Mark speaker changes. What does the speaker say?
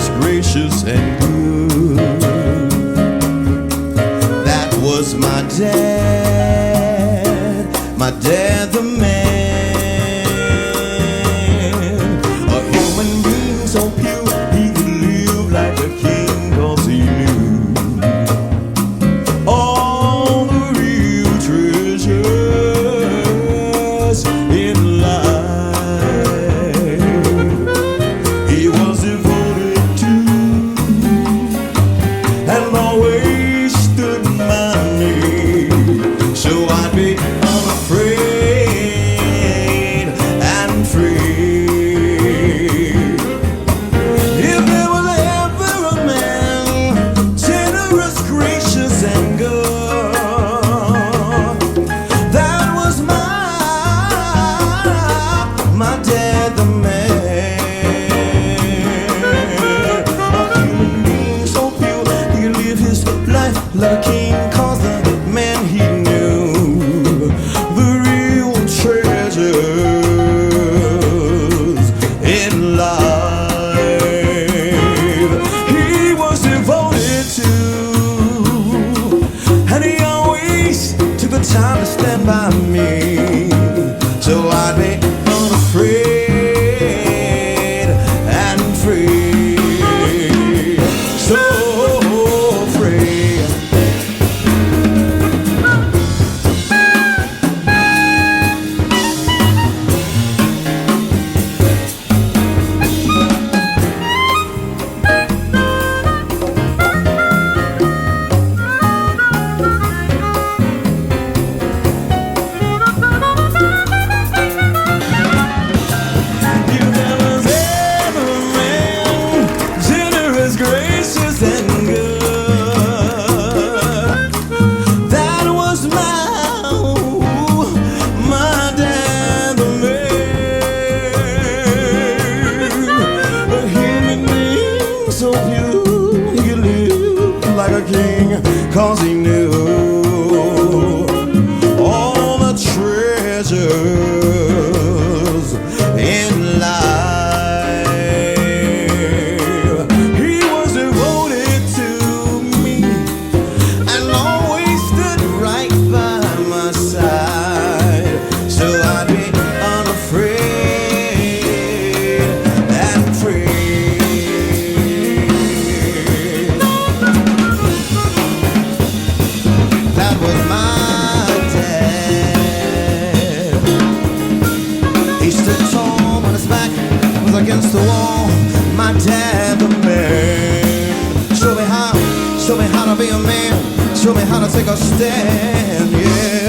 Speaker 1: generous, gracious, and good. That was my dad the man. A human being so pure, he could live like a king, 'cause he knew all the real treasures in life. He was devoted to and always stood by me, so I'd be unafraid and free. If there was ever a man generous, gracious, and good, that was my dad the man. A human being so pure, he could live his life like a king, 'cause the man he knew the real treasures in life. He was devoted to, and he always took the time to stand by me, so I'd be unafraid and free. So free. You never ever a man generous, gracious, and good. That was my dad the man. A human being so pure, he could live like a king, 'cause he knew all the treasures in life. He was devoted to me and always stood right by my side, so I'd be unafraid and free. That was my dad. He stood tall when his back was against the wall. My dad the man. Show me how to be a man. Show me how to take a stand, yeah.